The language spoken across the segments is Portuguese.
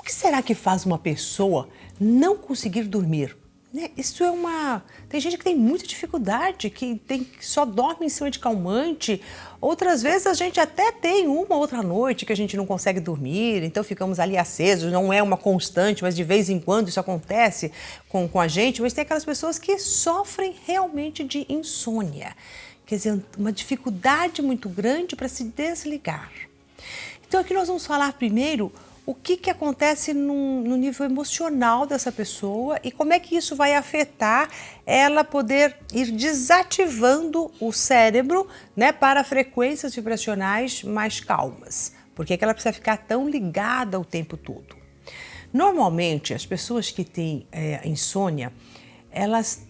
que será que faz uma pessoa não conseguir dormir? Isso é uma... Tem gente que tem muita dificuldade, que só dorme em cima de calmante. Outras vezes a gente até tem uma outra noite que a gente não consegue dormir, então ficamos ali acesos, não é uma constante, mas de vez em quando isso acontece com a gente. Mas tem aquelas pessoas que sofrem realmente de insônia, quer dizer, uma dificuldade muito grande para se desligar. Então aqui nós vamos falar primeiro o que acontece no nível emocional dessa pessoa e como é que isso vai afetar ela poder ir desativando o cérebro, né, para frequências vibracionais mais calmas. Por que ela precisa ficar tão ligada o tempo todo? Normalmente, as pessoas que têm insônia, elas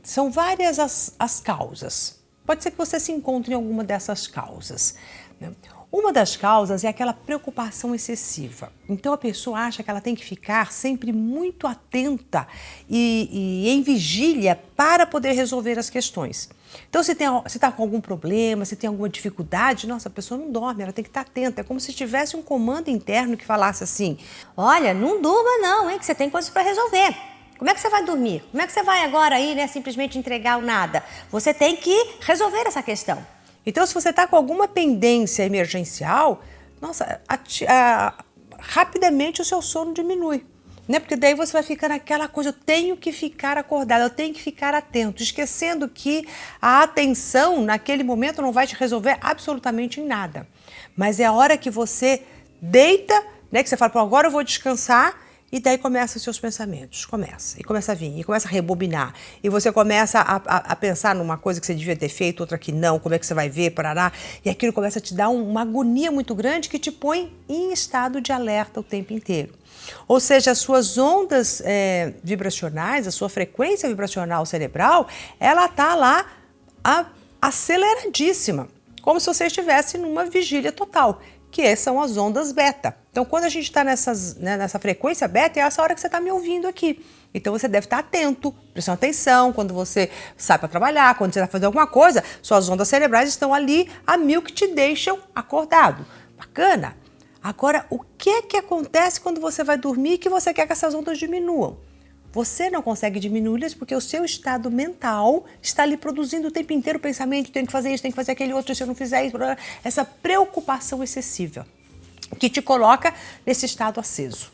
são várias as causas. Pode ser que você se encontre em alguma dessas causas, né? Uma das causas é aquela preocupação excessiva. Então a pessoa acha que ela tem que ficar sempre muito atenta e em vigília para poder resolver as questões. Então se está com algum problema, se tem alguma dificuldade, nossa, a pessoa não dorme, ela tem que estar atenta. É como se tivesse um comando interno que falasse assim: olha, não durma não, hein, que você tem coisas para resolver. Como é que você vai dormir? Como é que você vai agora aí, né, simplesmente entregar o nada? Você tem que resolver essa questão. Então, se você está com alguma pendência emergencial, nossa, rapidamente o seu sono diminui, né? Porque daí você vai ficar naquela coisa, eu tenho que ficar acordado, eu tenho que ficar atento, esquecendo que a atenção naquele momento não vai te resolver absolutamente em nada. Mas é a hora que você deita, né? Que você fala, pô, agora eu vou descansar. E daí começam os seus pensamentos, começa a vir, e começa a rebobinar. E você começa a pensar numa coisa que você devia ter feito, outra que não, como é que você vai ver, parará. E aquilo começa a te dar uma agonia muito grande que te põe em estado de alerta o tempo inteiro. Ou seja, as suas ondas vibracionais, a sua frequência vibracional cerebral, ela está lá aceleradíssima, como se você estivesse numa vigília total, que são as ondas beta. Então, quando a gente está nessa frequência beta, é essa hora que você está me ouvindo aqui. Então, você deve estar atento, prestando atenção, quando você sai para trabalhar, quando você vai fazer alguma coisa, suas ondas cerebrais estão ali a mil que te deixam acordado. Bacana? Agora, o que acontece quando você vai dormir e que você quer que essas ondas diminuam? Você não consegue diminuí-las porque o seu estado mental está ali produzindo o tempo inteiro o pensamento, tem que fazer isso, tem que fazer aquele outro, se eu não fizer isso, essa preocupação excessiva que te coloca nesse estado aceso.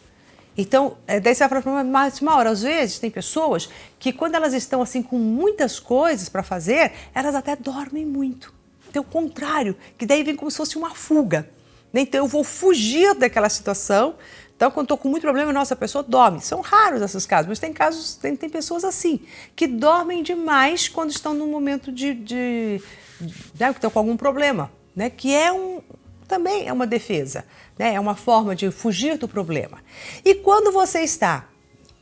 Então, daí você vai falar, mas Maura, às vezes tem pessoas que quando elas estão assim com muitas coisas para fazer, elas até dormem muito. Então, o contrário, que daí vem como se fosse uma fuga. Então, eu vou fugir daquela situação. Então, quando estou com muito problema, nossa, a pessoa dorme. São raros esses casos, mas tem casos, tem pessoas assim, que dormem demais quando estão num momento que estão com algum problema, né? Que também é uma defesa, né? É uma forma de fugir do problema. E quando você está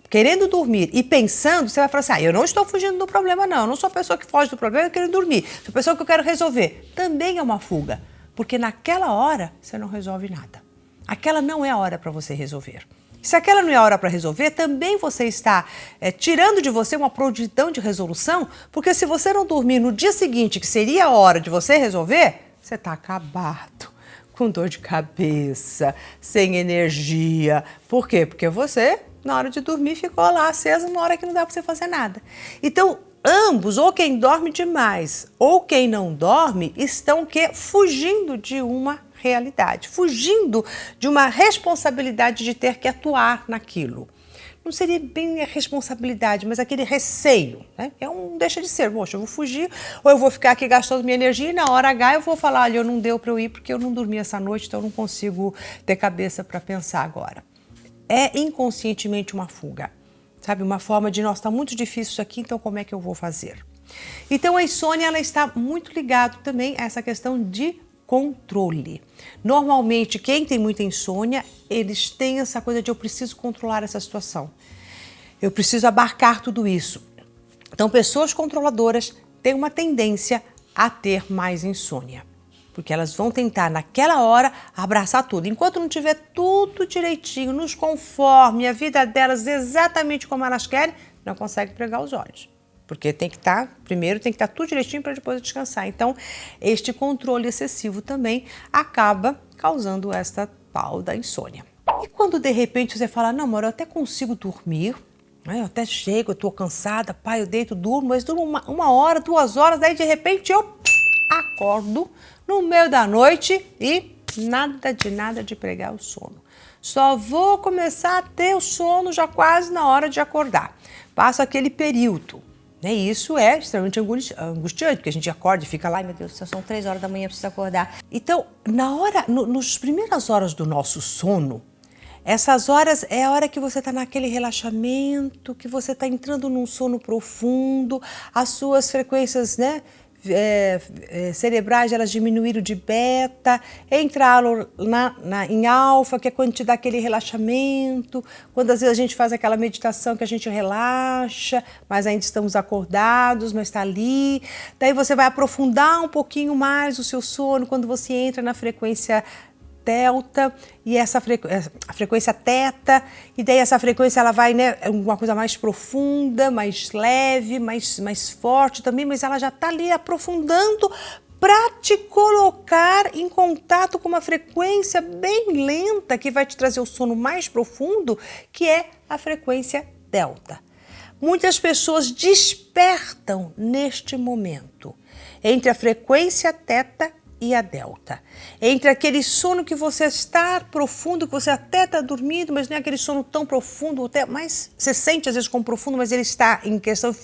querendo dormir e pensando, você vai falar assim, eu não estou fugindo do problema não, eu não sou a pessoa que foge do problema, eu quero dormir, sou a pessoa que eu quero resolver. Também é uma fuga, porque naquela hora você não resolve nada. Aquela não é a hora para você resolver. Se aquela não é a hora para resolver, também você está tirando de você uma prontidão de resolução, porque se você não dormir no dia seguinte, que seria a hora de você resolver, você está acabado, com dor de cabeça, sem energia. Por quê? Porque você, na hora de dormir, ficou lá acesa na hora que não dá para você fazer nada. Então, ambos, ou quem dorme demais ou quem não dorme, estão fugindo de uma realidade, fugindo de uma responsabilidade de ter que atuar naquilo. Não seria bem a responsabilidade, mas aquele receio, né? Deixa de ser, poxa, eu vou fugir ou eu vou ficar aqui gastando minha energia e na hora H eu vou falar, olha, não deu para eu ir porque eu não dormi essa noite, então eu não consigo ter cabeça para pensar agora. É inconscientemente uma fuga, sabe? Uma forma de, nossa, está muito difícil isso aqui, então como é que eu vou fazer? Então a insônia, ela está muito ligada também a essa questão de controle. Normalmente, quem tem muita insônia, eles têm essa coisa de eu preciso controlar essa situação. Eu preciso abarcar tudo isso. Então, pessoas controladoras têm uma tendência a ter mais insônia. Porque elas vão tentar, naquela hora, abraçar tudo. Enquanto não tiver tudo direitinho, nos conforme, a vida delas exatamente como elas querem, não consegue pregar os olhos. Porque primeiro tem que estar tudo direitinho para depois descansar. Então, este controle excessivo também acaba causando esta tal da insônia. E quando de repente você fala, não, amor, eu até consigo dormir, né? Eu até chego, eu tô cansada, pai, eu deito, durmo, mas durmo uma hora, 2 horas, daí de repente eu acordo no meio da noite e nada de pegar o sono. Só vou começar a ter o sono já quase na hora de acordar. Passo aquele período. Né? Isso é extremamente angustiante, porque a gente acorda e fica lá, ai meu Deus, são 3 horas da manhã, preciso acordar. Então, nas primeiras horas do nosso sono, essas horas é a hora que você está naquele relaxamento, que você está entrando num sono profundo, as suas frequências, né, cerebrais, elas diminuíram de beta, entraram em alfa, que é quando te dá aquele relaxamento, quando às vezes a gente faz aquela meditação que a gente relaxa, mas ainda estamos acordados, mas está ali. Daí você vai aprofundar um pouquinho mais o seu sono quando você entra na frequência delta e a frequência teta, e daí essa frequência ela vai, né, uma coisa mais profunda, mais leve, mais forte também, mas ela já está ali aprofundando para te colocar em contato com uma frequência bem lenta que vai te trazer o sono mais profundo, que é a frequência delta. Muitas pessoas despertam neste momento entre a frequência teta e a delta. Entre aquele sono que você está profundo, que você até está dormindo, mas não é aquele sono tão profundo, até mais você sente às vezes como profundo, mas ele está em questão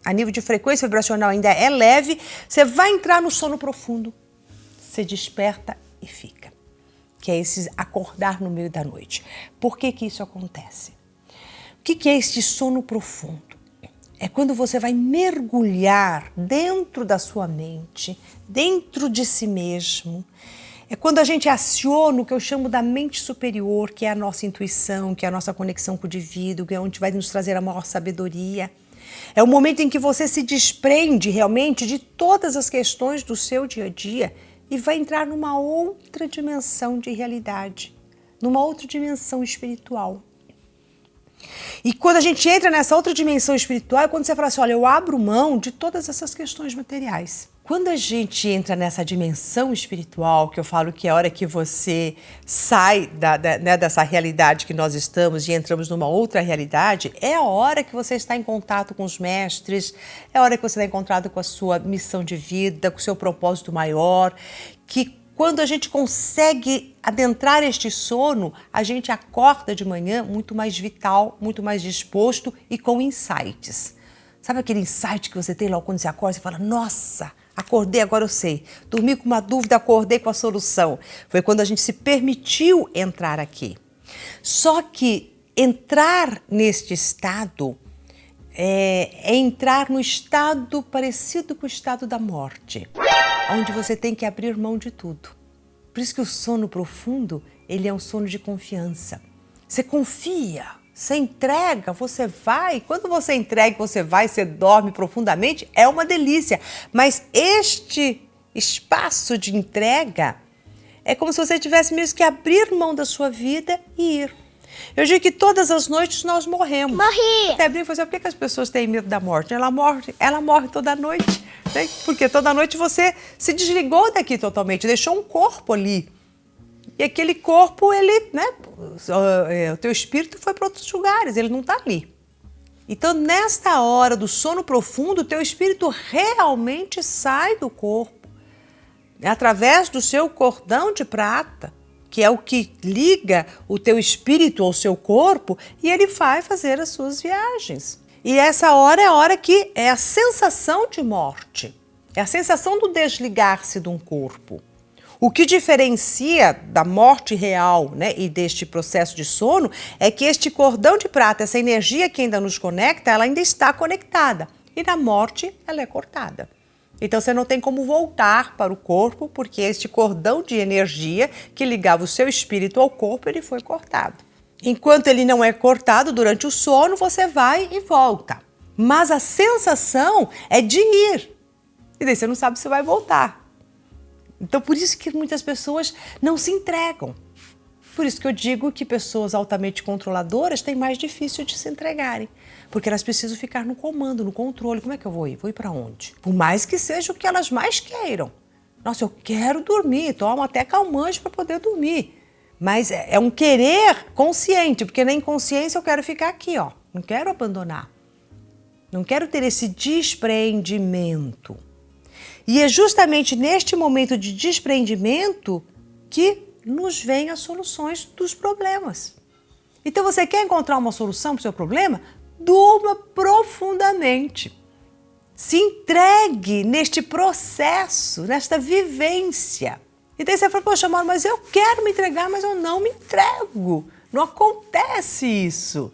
a nível de frequência vibracional ainda é leve, você vai entrar no sono profundo, você desperta e fica. Que é esse acordar no meio da noite. Por que isso acontece? O que é este sono profundo? É quando você vai mergulhar dentro da sua mente, dentro de si mesmo. É quando a gente aciona o que eu chamo da mente superior, que é a nossa intuição, que é a nossa conexão com o divino, que é onde vai nos trazer a maior sabedoria. É o momento em que você se desprende realmente de todas as questões do seu dia a dia e vai entrar numa outra dimensão de realidade, numa outra dimensão espiritual. E quando a gente entra nessa outra dimensão espiritual, é quando você fala assim, olha, eu abro mão de todas essas questões materiais. Quando a gente entra nessa dimensão espiritual, que eu falo que é a hora que você sai dessa realidade que nós estamos e entramos numa outra realidade, é a hora que você está em contato com os mestres, é a hora que você está em contato com a sua missão de vida, com o seu propósito maior, que quando a gente consegue adentrar este sono, a gente acorda de manhã muito mais vital, muito mais disposto e com insights. Sabe aquele insight que você tem logo quando você acorda e fala, nossa, acordei, agora eu sei. Dormi com uma dúvida, acordei com a solução. Foi quando a gente se permitiu entrar aqui. Só que entrar neste estado é entrar no estado parecido com o estado da morte, onde você tem que abrir mão de tudo. Por isso que o sono profundo, ele é um sono de confiança. Você confia, você entrega, você vai. Quando você entrega, você vai, você dorme profundamente, é uma delícia. Mas este espaço de entrega é como se você tivesse mesmo que abrir mão da sua vida e ir. Eu digo que todas as noites nós morremos. Morri! Até brinco, por que as pessoas têm medo da morte? Ela morre toda noite, né? Porque toda noite você se desligou daqui totalmente, deixou um corpo ali. E aquele corpo, ele, né? O teu espírito foi para outros lugares, ele não está ali. Então, nesta hora do sono profundo, o teu espírito realmente sai do corpo, através do seu cordão de prata, que é o que liga o teu espírito ao seu corpo, e ele vai fazer as suas viagens. E essa hora é a hora que é a sensação de morte, é a sensação do desligar-se de um corpo. O que diferencia da morte real, né, e deste processo de sono é que este cordão de prata, essa energia que ainda nos conecta, ela ainda está conectada. E na morte, ela é cortada. Então, você não tem como voltar para o corpo, porque este cordão de energia que ligava o seu espírito ao corpo, ele foi cortado. Enquanto ele não é cortado durante o sono, você vai e volta. Mas a sensação é de ir. E daí você não sabe se vai voltar. Então, por isso que muitas pessoas não se entregam. Por isso que eu digo que pessoas altamente controladoras têm mais difícil de se entregarem. Porque elas precisam ficar no comando, no controle. Como é que eu vou ir? Vou ir para onde? Por mais que seja o que elas mais queiram. Nossa, eu quero dormir, tomo até calmante para poder dormir. Mas é um querer consciente, porque na inconsciência eu quero ficar aqui, ó. Não quero abandonar. Não quero ter esse despreendimento. E é justamente neste momento de despreendimento que nos vêm as soluções dos problemas. Então você quer encontrar uma solução para o seu problema? Durma profundamente. Se entregue neste processo, nesta vivência. E daí você fala, poxa, Mauro, mas eu quero me entregar, mas eu não me entrego. Não acontece isso.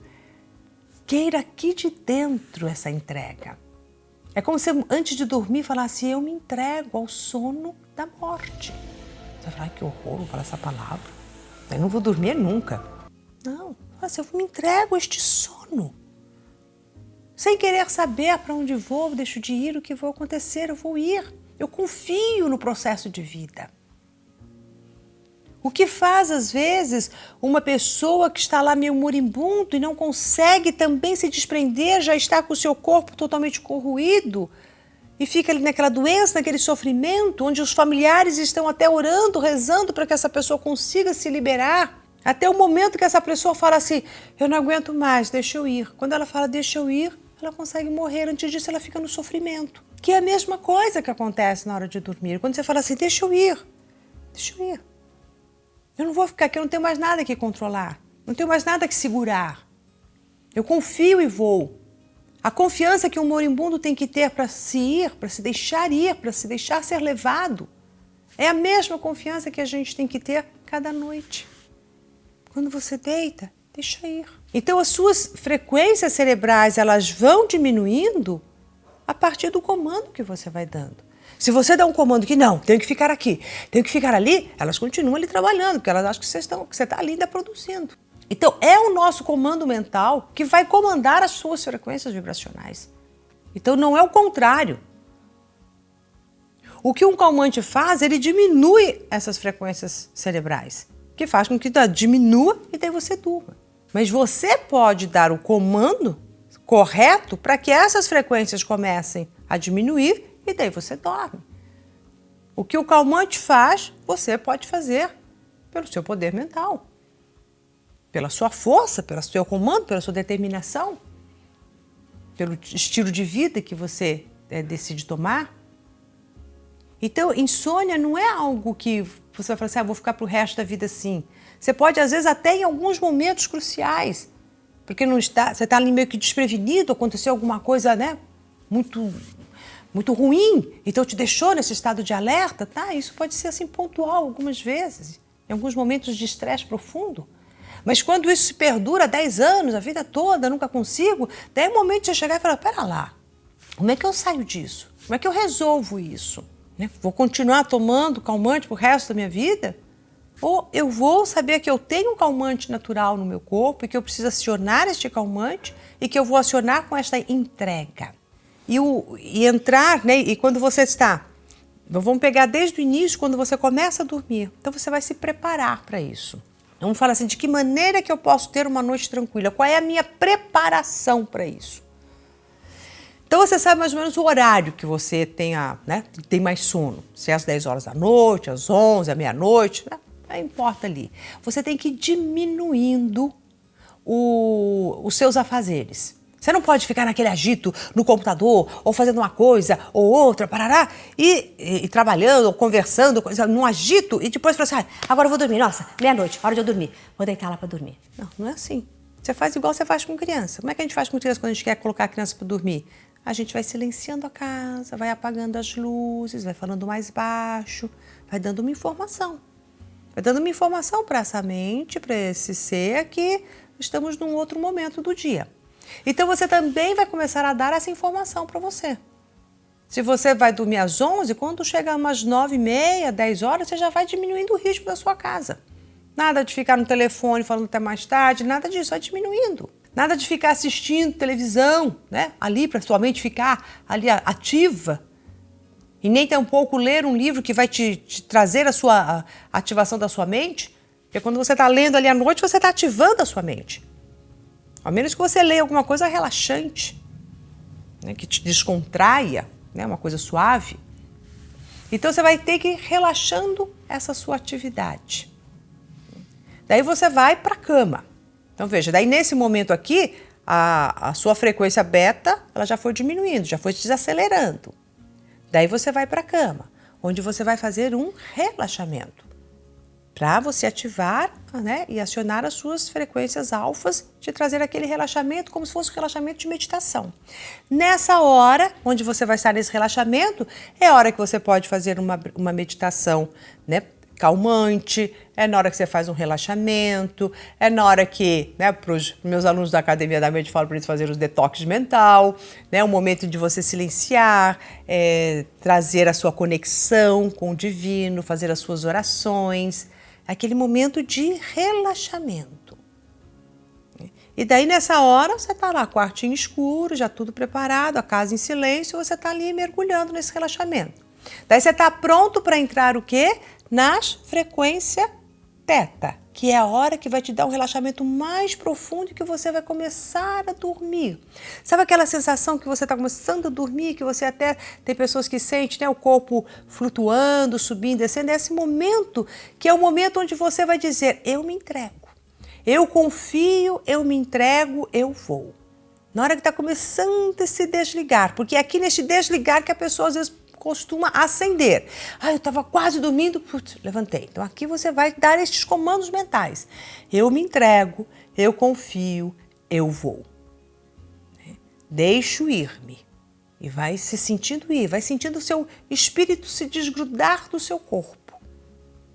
Queira aqui de dentro essa entrega. É como se antes de dormir falasse, eu me entrego ao sono da morte. Você vai falar, que horror, vou falar essa palavra. Eu não vou dormir nunca. Não, eu me entrego a este sono. Sem querer saber para onde vou, deixo de ir, o que vai acontecer, eu vou ir. Eu confio no processo de vida. O que faz, às vezes, uma pessoa que está lá meio moribundo e não consegue também se desprender, já está com o seu corpo totalmente corroído e fica ali naquela doença, naquele sofrimento, onde os familiares estão até orando, rezando para que essa pessoa consiga se liberar, até o momento que essa pessoa fala assim, eu não aguento mais, deixa eu ir. Quando ela fala, deixa eu ir, ela consegue morrer. Antes disso, ela fica no sofrimento. Que é a mesma coisa que acontece na hora de dormir. Quando você fala assim, deixa eu ir, deixa eu ir. Eu não vou ficar aqui, eu não tenho mais nada que controlar. Não tenho mais nada que segurar. Eu confio e vou. A confiança que um moribundo tem que ter para se ir, para se deixar ser levado, é a mesma confiança que a gente tem que ter cada noite. Quando você deita, deixa ir. Então as suas frequências cerebrais, elas vão diminuindo a partir do comando que você vai dando. Se você dá um comando que não, tenho que ficar aqui, tenho que ficar ali, elas continuam ali trabalhando, porque elas acham que você está ali ainda produzindo. Então, é o nosso comando mental que vai comandar as suas frequências vibracionais. Então, não é o contrário. O que um calmante faz, ele diminui essas frequências cerebrais, que faz com que diminua e daí você durma. Mas você pode dar o comando correto para que essas frequências comecem a diminuir e daí você dorme. O que o calmante faz, você pode fazer pelo seu poder mental, pela sua força, pelo seu comando, pela sua determinação, pelo estilo de vida que você decide tomar. Então, insônia não é algo que você vai falar assim, vou ficar pro resto da vida assim. Você pode, às vezes, até em alguns momentos cruciais, porque você está ali meio que desprevenido, aconteceu alguma coisa, né, muito ruim, então te deixou nesse estado de alerta, tá? Isso pode ser assim pontual algumas vezes, em alguns momentos de estresse profundo. Mas quando isso se perdura 10 anos, a vida toda, nunca consigo, daí é o momento de você chegar e falar, pera lá, como é que eu saio disso? Como é que eu resolvo isso? Né? Vou continuar tomando calmante pro resto da minha vida? Ou eu vou saber que eu tenho um calmante natural no meu corpo e que eu preciso acionar este calmante e que eu vou acionar com esta entrega? E entrar, né? E quando você está, vamos pegar desde o início, quando você começa a dormir, então você vai se preparar para isso. Vamos falar assim, de que maneira que eu posso ter uma noite tranquila? Qual é a minha preparação para isso? Então você sabe mais ou menos o horário que você tem mais sono. Se é às 10 horas da noite, às 11, à meia-noite, né? Não importa ali. Você tem que ir diminuindo os seus afazeres. Você não pode ficar naquele agito no computador, ou fazendo uma coisa ou outra, parará, e trabalhando, ou conversando, num agito, e depois falar assim, agora eu vou dormir, nossa, meia-noite, hora de eu dormir, vou deitar lá para dormir. Não, não é assim. Você faz igual você faz com criança. Como é que a gente faz com criança quando a gente quer colocar a criança para dormir? A gente vai silenciando a casa, vai apagando as luzes, vai falando mais baixo, vai dando uma informação. Vai dando uma informação para essa mente, para esse ser, que estamos num outro momento do dia. Então você também vai começar a dar essa informação para você. Se você vai dormir às 11, quando chega umas 9h30, 10 horas, você já vai diminuindo o ritmo da sua casa. Nada de ficar no telefone falando até mais tarde, nada disso, vai diminuindo. Nada de ficar assistindo televisão, né? Ali para sua mente ficar ali ativa. E nem tampouco ler um livro que vai te trazer a ativação da sua mente. Porque quando você está lendo ali à noite, você está ativando a sua mente. A menos que você leia alguma coisa relaxante, né, que te descontraia, né, uma coisa suave. Então você vai ter que ir relaxando essa sua atividade. Daí você vai para a cama. Então veja, daí nesse momento aqui, a sua frequência beta, ela já foi diminuindo, já foi desacelerando. Daí você vai para a cama, onde você vai fazer um relaxamento, para você ativar, né, e acionar as suas frequências alfas, de trazer aquele relaxamento como se fosse um relaxamento de meditação. Nessa hora, onde você vai estar nesse relaxamento, é a hora que você pode fazer uma meditação, né, calmante, é na hora que você faz um relaxamento, é na hora que, né, para os meus alunos da Academia da Mente, falo para eles fazerem os detox mental, né, um momento de você silenciar, trazer a sua conexão com o divino, fazer as suas orações, aquele momento de relaxamento. E daí nessa hora você está lá, quartinho escuro, já tudo preparado, a casa em silêncio, você está ali mergulhando nesse relaxamento. Daí você está pronto para entrar o quê? Nas frequência teta, que é a hora que vai te dar um relaxamento mais profundo e que você vai começar a dormir. Sabe aquela sensação que você está começando a dormir, que você até tem pessoas que sentem, né, o corpo flutuando, subindo, descendo? É esse momento que é o momento onde você vai dizer, eu me entrego, eu confio, eu me entrego, eu vou. Na hora que está começando a se desligar, porque é aqui neste desligar que a pessoa às vezes costuma acender. Eu estava quase dormindo, putz, levantei. Então aqui você vai dar estes comandos mentais. Eu me entrego, eu confio, eu vou. Deixo ir-me. E vai se sentindo ir, vai sentindo o seu espírito se desgrudar do seu corpo.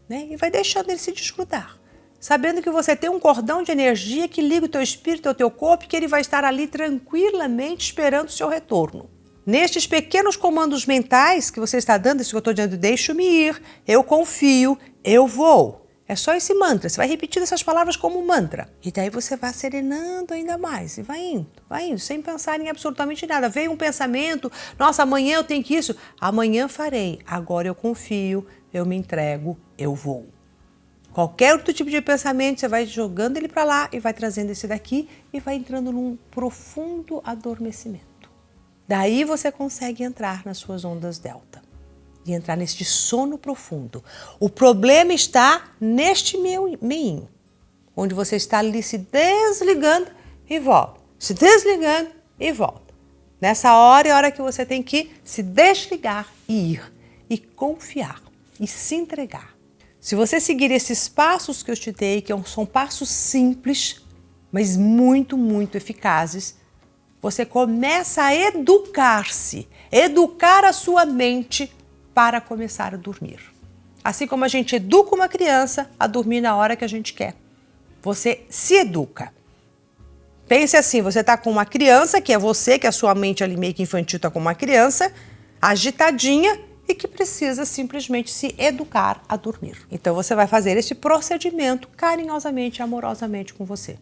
Né? E vai deixando ele se desgrudar. Sabendo que você tem um cordão de energia que liga o teu espírito ao teu corpo e que ele vai estar ali tranquilamente esperando o seu retorno. Nestes pequenos comandos mentais que você está dando, isso que eu estou dizendo, deixo-me ir, eu confio, eu vou. É só esse mantra, você vai repetindo essas palavras como mantra. E daí você vai serenando ainda mais e vai indo, sem pensar em absolutamente nada. Veio um pensamento, nossa, amanhã eu tenho que isso. Amanhã farei, agora eu confio, eu me entrego, eu vou. Qualquer outro tipo de pensamento, você vai jogando ele para lá e vai trazendo esse daqui e vai entrando num profundo adormecimento. Daí você consegue entrar nas suas ondas delta e entrar neste sono profundo. O problema está neste meinho, onde você está ali se desligando e volta, se desligando e volta. Nessa hora é a hora que você tem que se desligar e ir, e confiar, e se entregar. Se você seguir esses passos que eu te dei, que são passos simples, mas muito, muito eficazes, você começa a educar-se, educar a sua mente para começar a dormir. Assim como a gente educa uma criança a dormir na hora que a gente quer. Você se educa. Pense assim, você está com uma criança, que é você, que a sua mente ali meio que infantil está com uma criança, agitadinha e que precisa simplesmente se educar a dormir. Então você vai fazer esse procedimento carinhosamente, amorosamente com você.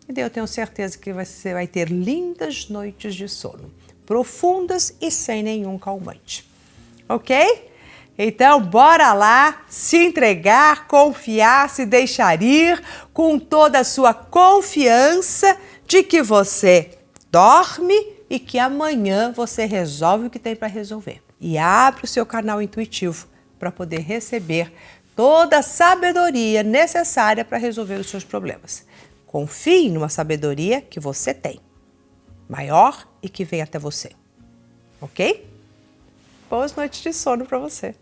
E daí eu tenho certeza que você vai ter lindas noites de sono, profundas e sem nenhum calmante. Ok? Então, bora lá, se entregar, confiar, se deixar ir, com toda a sua confiança de que você dorme e que amanhã você resolve o que tem para resolver. E abre o seu canal intuitivo para poder receber toda a sabedoria necessária para resolver os seus problemas. Confie numa sabedoria que você tem, maior e que vem até você. Ok? Boas noites de sono para você.